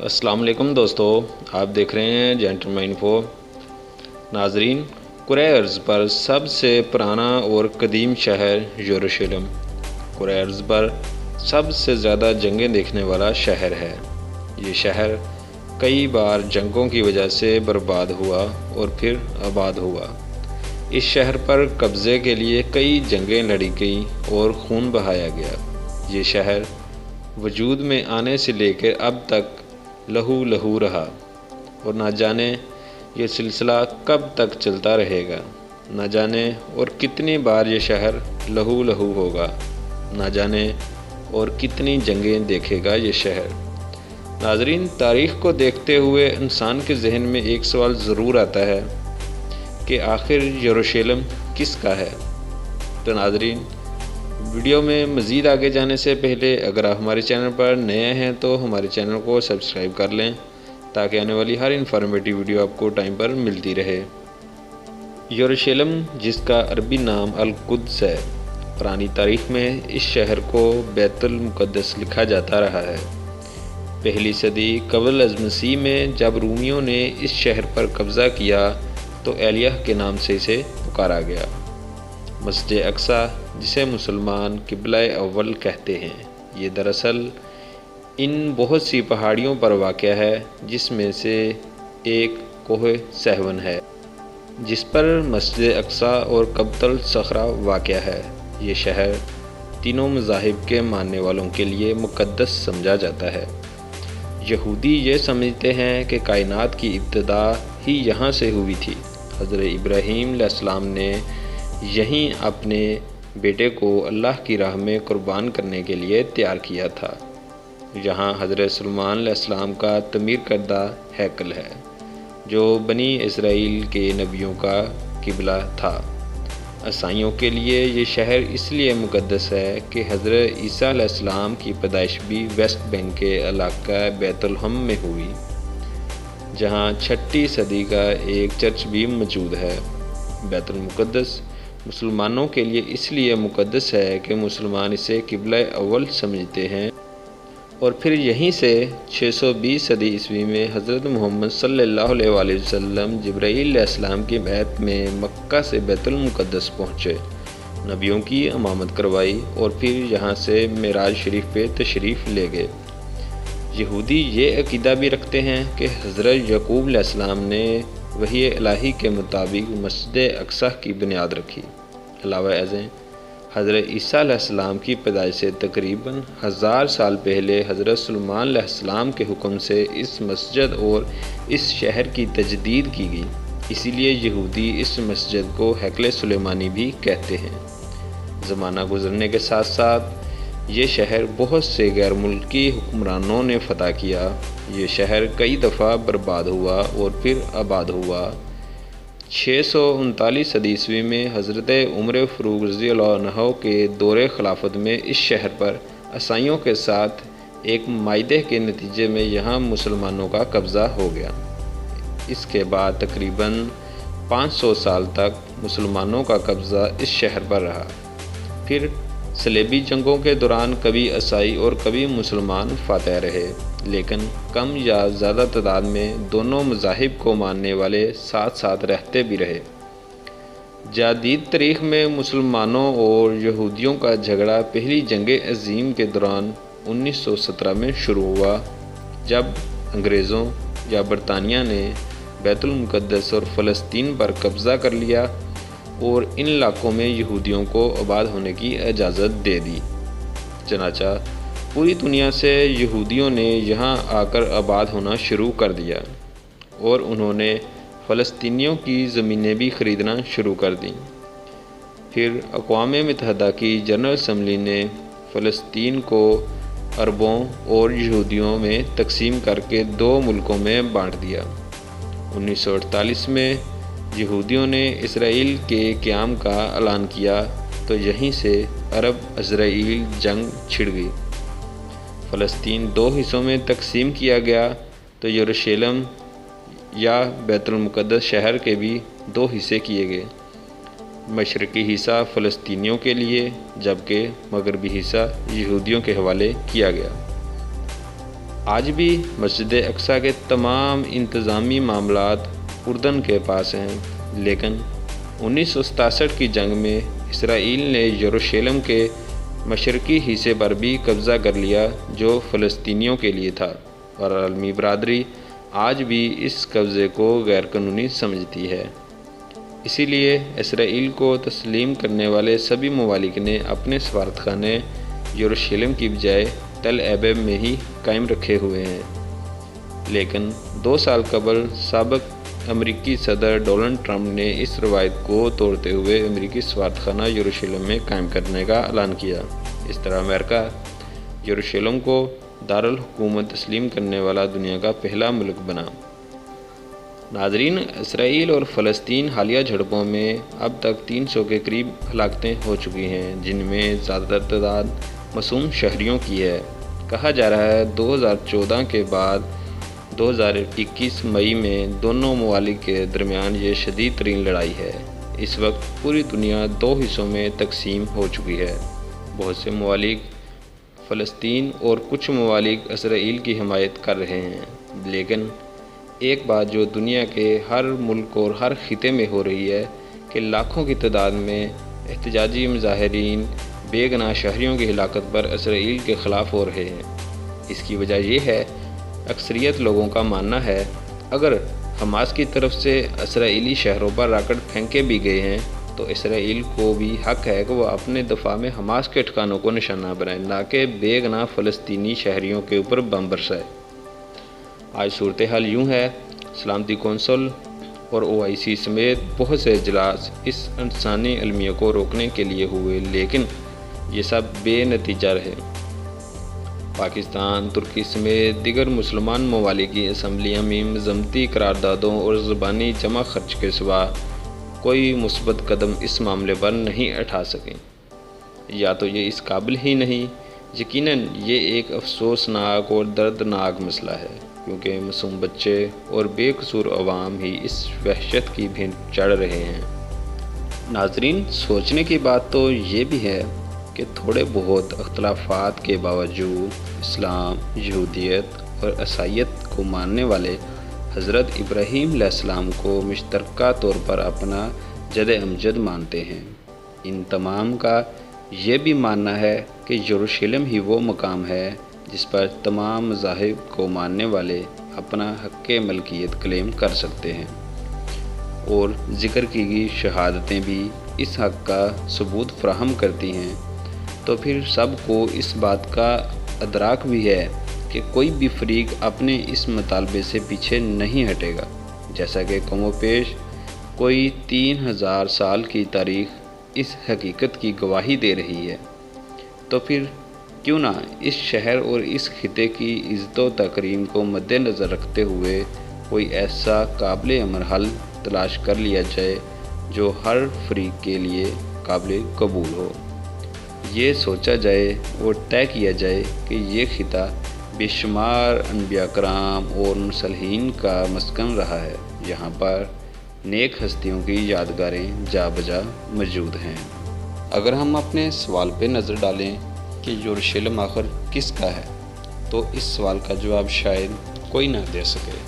السلام علیکم دوستو، آپ دیکھ رہے ہیں جینٹلمین انفو۔ ناظرین، کرۂ ارض پر سب سے پرانا اور قدیم شہر یروشلم کرۂ ارض پر سب سے زیادہ جنگیں دیکھنے والا شہر ہے۔ یہ شہر کئی بار جنگوں کی وجہ سے برباد ہوا اور پھر آباد ہوا۔ اس شہر پر قبضے کے لیے کئی جنگیں لڑی گئیں اور خون بہایا گیا۔ یہ شہر وجود میں آنے سے لے کر اب تک لہو لہو رہا اور نہ جانے یہ سلسلہ کب تک چلتا رہے گا۔ نہ جانے اور کتنی بار یہ شہر لہو لہو ہوگا۔ نہ جانے اور کتنی جنگیں دیکھے گا یہ شہر۔ ناظرین، تاریخ کو دیکھتے ہوئے انسان کے ذہن میں ایک سوال ضرور آتا ہے کہ آخر یروشلم کس کا ہے؟ تو ناظرین، ویڈیو میں مزید آگے جانے سے پہلے اگر آپ ہمارے چینل پر نئے ہیں تو ہمارے چینل کو سبسکرائب کر لیں تاکہ آنے والی ہر انفارمیٹیو ویڈیو آپ کو ٹائم پر ملتی رہے۔ یروشلم، جس کا عربی نام القدس ہے، پرانی تاریخ میں اس شہر کو بیت المقدس لکھا جاتا رہا ہے۔ پہلی صدی قبل از مسیح میں جب رومیوں نے اس شہر پر قبضہ کیا تو ایلیہ کے نام سے اسے پکارا گیا۔ مسجد اقصیٰ، جسے مسلمان قبلہ اول کہتے ہیں، یہ دراصل ان بہت سی پہاڑیوں پر واقع ہے، جس میں سے ایک کوہ صہون ہے، جس پر مسجد اقصیٰ اور قبۃ الصخرہ واقع ہے۔ یہ شہر تینوں مذاہب کے ماننے والوں کے لیے مقدس سمجھا جاتا ہے۔ یہودی یہ سمجھتے ہیں کہ کائنات کی ابتدا ہی یہاں سے ہوئی تھی۔ حضرت ابراہیم علیہ السلام نے یہیں اپنے بیٹے کو اللہ کی راہ میں قربان کرنے کے لیے تیار کیا تھا۔ یہاں حضرت سلیمان علیہ السلام کا تعمیر کردہ ہیکل ہے، جو بنی اسرائیل کے نبیوں کا قبلہ تھا۔ عیسائیوں کے لیے یہ شہر اس لیے مقدس ہے کہ حضرت عیسیٰ علیہ السلام کی پیدائش بھی ویسٹ بینک کے علاقہ بیت لحم میں ہوئی، جہاں 6 صدی کا ایک چرچ بھی موجود ہے۔ بیت المقدس مسلمانوں کے لیے اس لیے مقدس ہے کہ مسلمان اسے قبلہ اول سمجھتے ہیں، اور پھر یہیں سے 620 صدی عیسوی میں حضرت محمد صلی اللہ علیہ وآلہ وسلم جبرائیل علیہ السلام کی بیعت میں مکہ سے بیت المقدس پہنچے، نبیوں کی امامت کروائی اور پھر یہاں سے معراج شریف پہ تشریف لے گئے۔ یہودی یہ عقیدہ بھی رکھتے ہیں کہ حضرت یعقوب علیہ السلام نے وحی الہی کے مطابق مسجد اقصیٰ کی بنیاد رکھی۔ علاوہ ازیں حضرت عیسیٰ علیہ السلام کی پیدائش سے تقریباً 1000 سال پہلے حضرت سلیمان علیہ السلام کے حکم سے اس مسجد اور اس شہر کی تجدید کی گئی۔ اسی لیے یہودی اس مسجد کو ہیکل سلیمانی بھی کہتے ہیں۔ زمانہ گزرنے کے ساتھ ساتھ یہ شہر بہت سے غیر ملکی حکمرانوں نے فتح کیا۔ یہ شہر کئی دفعہ برباد ہوا اور پھر آباد ہوا۔ 639 صدی عیسوی میں حضرت عمر فاروق رضی اللہ عنہ کے دور خلافت میں اس شہر پر عیسائیوں کے ساتھ ایک معاہدے کے نتیجے میں یہاں مسلمانوں کا قبضہ ہو گیا۔ اس کے بعد تقریباً 500 سال تک مسلمانوں کا قبضہ اس شہر پر رہا۔ پھر صلیبی جنگوں کے دوران کبھی عیسائی اور کبھی مسلمان فاتح رہے، لیکن کم یا زیادہ تعداد میں دونوں مذاہب کو ماننے والے ساتھ ساتھ رہتے بھی رہے۔ جدید تاریخ میں مسلمانوں اور یہودیوں کا جھگڑا پہلی جنگ عظیم کے دوران 1917 میں شروع ہوا، جب انگریزوں یا برطانیہ نے بیت المقدس اور فلسطین پر قبضہ کر لیا اور ان علاقوں میں یہودیوں کو آباد ہونے کی اجازت دے دی۔ چنانچہ پوری دنیا سے یہودیوں نے یہاں آ کر آباد ہونا شروع کر دیا اور انہوں نے فلسطینیوں کی زمینیں بھی خریدنا شروع کر دیں۔ پھر اقوام متحدہ کی جنرل اسمبلی نے فلسطین کو عربوں اور یہودیوں میں تقسیم کر کے 2 ملکوں میں بانٹ دیا۔ 1948 میں یہودیوں نے اسرائیل کے قیام کا اعلان کیا تو یہیں سے عرب اسرائیل جنگ چھڑ گئی۔ فلسطین 2 حصوں میں تقسیم کیا گیا تو یروشلم یا بیت المقدس شہر کے بھی 2 حصے کیے گئے۔ مشرقی حصہ فلسطینیوں کے لیے جبکہ مغربی حصہ یہودیوں کے حوالے کیا گیا۔ آج بھی مسجد اقصیٰ کے تمام انتظامی معاملات اردن کے پاس ہیں، لیکن 1967 کی جنگ میں اسرائیل نے یروشلم کے مشرقی حصے پر بھی قبضہ کر لیا جو فلسطینیوں کے لیے تھا، اور عالمی برادری آج بھی اس قبضے کو غیر قانونی سمجھتی ہے۔ اسی لیے اسرائیل کو تسلیم کرنے والے سبھی ممالک نے اپنے سفارتخانے یروشلم کی بجائے تل ابیب میں ہی قائم رکھے ہوئے ہیں۔ لیکن 2 سال قبل سابق امریکی صدر ڈونلڈ ٹرمپ نے اس روایت کو توڑتے ہوئے امریکی سفارتخانہ یروشلم میں قائم کرنے کا اعلان کیا۔ اس طرح امریکہ یروشلم کو دارالحکومت تسلیم کرنے والا دنیا کا پہلا ملک بنا۔ ناظرین، اسرائیل اور فلسطین حالیہ جھڑپوں میں اب تک 300 کے قریب ہلاکتیں ہو چکی ہیں، جن میں زیادہ تر تعداد معصوم شہریوں کی ہے۔ کہا جا رہا ہے 2014 کے بعد 2021 مئی میں دونوں ممالک کے درمیان یہ شدید ترین لڑائی ہے۔ اس وقت پوری دنیا 2 حصوں میں تقسیم ہو چکی ہے۔ بہت سے ممالک فلسطین اور کچھ ممالک اسرائیل کی حمایت کر رہے ہیں، لیکن ایک بات جو دنیا کے ہر ملک اور ہر خطے میں ہو رہی ہے کہ لاکھوں کی تعداد میں احتجاجی مظاہرین بے گناہ شہریوں کی ہلاکت پر اسرائیل کے خلاف ہو رہے ہیں۔ اس کی وجہ یہ ہے، اکثریت لوگوں کا ماننا ہے، اگر حماس کی طرف سے اسرائیلی شہروں پر راکٹ پھینکے بھی گئے ہیں تو اسرائیل کو بھی حق ہے کہ وہ اپنے دفاع میں حماس کے ٹھکانوں کو نشانہ بنائے، نہ کہ بے گناہ فلسطینی شہریوں کے اوپر بم برسائے۔ آج صورتحال یوں ہے، سلامتی کونسل اور OIC سمیت بہت سے اجلاس اس انسانی المیہ کو روکنے کے لیے ہوئے، لیکن یہ سب بے نتیجہ رہے۔ پاکستان، ترکی سمیت دیگر مسلمان ممالک کی اسمبلیاں میں مذمتی قراردادوں اور زبانی جمع خرچ کے سوا کوئی مثبت قدم اس معاملے پر نہیں اٹھا سکیں۔ یا تو یہ اس قابل ہی نہیں، یقیناً یہ ایک افسوسناک اور دردناک مسئلہ ہے، کیونکہ معصوم بچے اور بے قصور عوام ہی اس وحشت کی بھینٹ چڑھ رہے ہیں۔ ناظرین، سوچنے کی بات تو یہ بھی ہے کہ تھوڑے بہت اختلافات کے باوجود اسلام، یہودیت اور عیسائیت کو ماننے والے حضرت ابراہیم علیہ السلام کو مشترکہ طور پر اپنا جد امجد مانتے ہیں۔ ان تمام کا یہ بھی ماننا ہے کہ یروشلم ہی وہ مقام ہے جس پر تمام مذاہب کو ماننے والے اپنا حق ملکیت کلیم کر سکتے ہیں، اور ذکر کی گئی شہادتیں بھی اس حق کا ثبوت فراہم کرتی ہیں۔ تو پھر سب کو اس بات کا ادراک بھی ہے کہ کوئی بھی فریق اپنے اس مطالبے سے پیچھے نہیں ہٹے گا، جیسا کہ کم و بیش کوئی 3000 سال کی تاریخ اس حقیقت کی گواہی دے رہی ہے۔ تو پھر کیوں نہ اس شہر اور اس خطے کی عزت و تکریم کو مد نظر رکھتے ہوئے کوئی ایسا قابل عمل حل تلاش کر لیا جائے جو ہر فریق کے لیے قابل قبول ہو۔ یہ سوچا جائے اور طے کیا جائے کہ یہ خطہ بے شمار انبیاء کرام اور مصلحین کا مسکن رہا ہے، یہاں پر نیک ہستیوں کی یادگاریں جا بجا موجود ہیں۔ اگر ہم اپنے سوال پہ نظر ڈالیں کہ یروشلم آخر کس کا ہے، تو اس سوال کا جواب شاید کوئی نہ دے سکے۔